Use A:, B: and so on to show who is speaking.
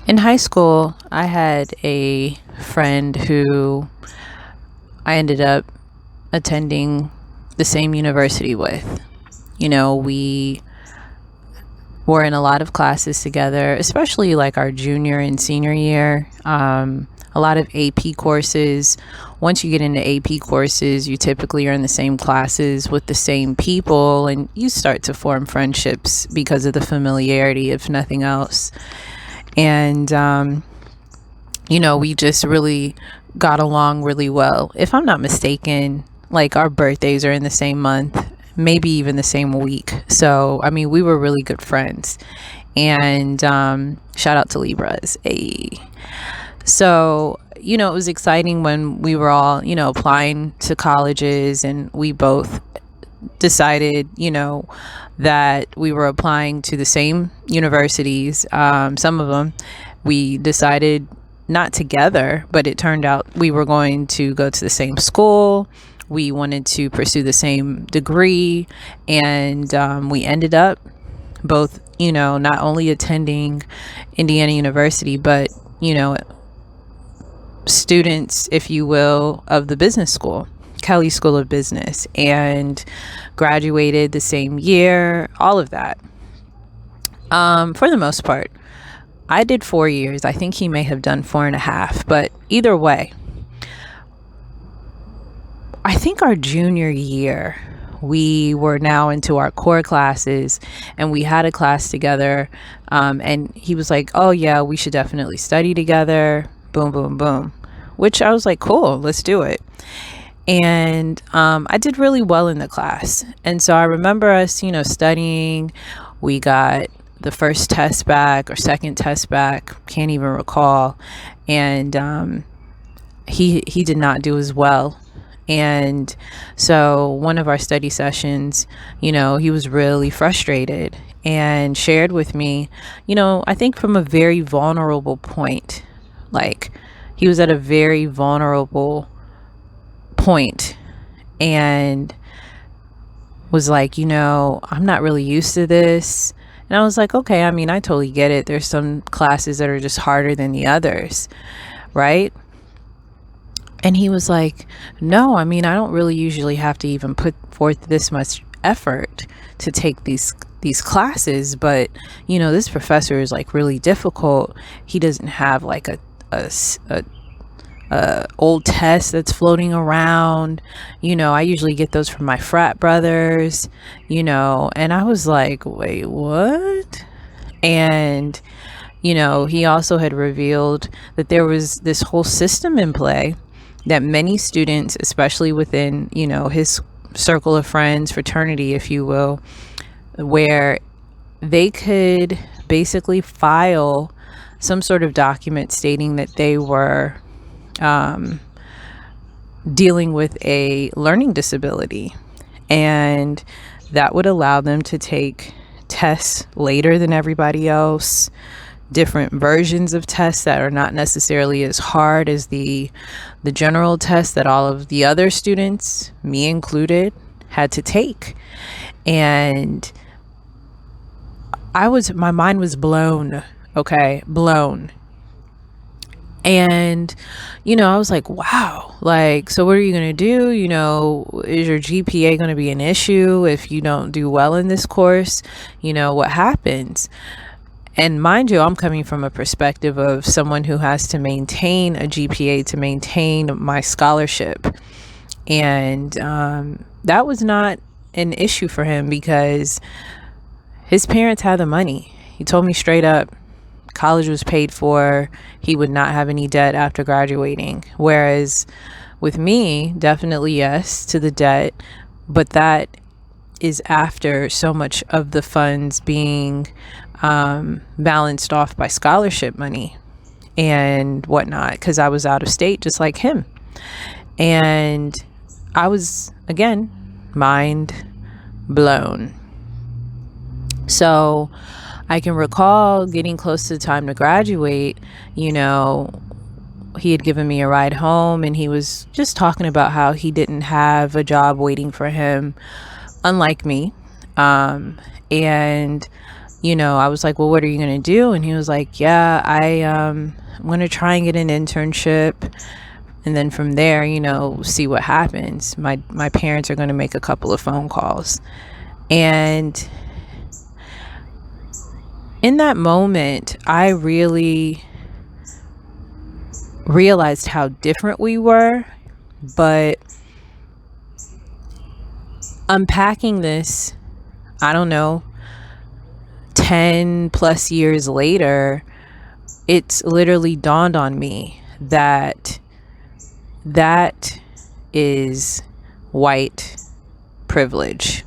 A: In high school, I had a friend who I ended up attending the same university with. We were in a lot of classes together, especially like our junior and senior year. A lot of AP courses. Once you get into AP courses, you typically are in the same classes with the same people, and you start to form friendships because of the familiarity, if nothing else. And we just really got along really well. If I'm not mistaken, like our birthdays are in the same month, maybe even the same week. So, I mean, we were really good friends. And shout out to Libras. So, it was exciting when we were all, applying to colleges, and we both decided, that we were applying to the same universities. Some of them we decided not together, but it turned out we were going to go to the same school. We wanted to pursue the same degree, and we ended up both, not only attending Indiana University, but, students, if you will, of the business school, Kelley School of Business, and graduated the same year, all of that. For the most part, I did 4 years. I think he may have done 4.5, but either way, I think our junior year, we were now into our core classes, and we had a class together. And he was like, oh yeah, we should definitely study together. Boom, boom, boom. Which I was like, cool, let's do it. And I did really well in the class. And so I remember us, studying. We got the first test back or second test back, can't even recall. And he did not do as well. And so one of our study sessions, he was really frustrated and shared with me, I think from a very vulnerable point. Like, he was at a very vulnerable point and was like, I'm not really used to this. And I was like, okay, I mean, I totally get it. There's some classes that are just harder than the others, right? And he was like, no, I mean, I don't really usually have to even put forth this much effort to take these classes, but this professor is like really difficult. He doesn't have like a old test that's floating around. I usually get those from my frat brothers, and I was like, wait, what? And he also had revealed that there was this whole system in play that many students, especially within his circle of friends, fraternity, if you will, where they could basically file some sort of document stating that they were dealing with a learning disability, and that would allow them to take tests later than everybody else, different versions of tests that are not necessarily as hard as the general test that all of the other students, me included, had to take. And my mind was blown. Okay, blown. And I was like, wow, like, so what are you going to do? Is your GPA going to be an issue if you don't do well in this course? What happens? And mind you, I'm coming from a perspective of someone who has to maintain a GPA to maintain my scholarship. And that was not an issue for him because his parents had the money. He told me straight up, college was paid for. He would not have any debt after graduating. Whereas with me, definitely yes to the debt, but that is after so much of the funds being balanced off by scholarship money and whatnot, because I was out of state just like him. And I was, again, mind blown. So I can recall getting close to the time to graduate, he had given me a ride home, and he was just talking about how he didn't have a job waiting for him, unlike me. And I was like, well, what are you going to do? And he was like, yeah, I'm going to try and get an internship. And then from there, see what happens. My parents are going to make a couple of phone calls. And in that moment, I really realized how different we were. But unpacking this, I don't know, 10 plus years later, it's literally dawned on me that that is white privilege.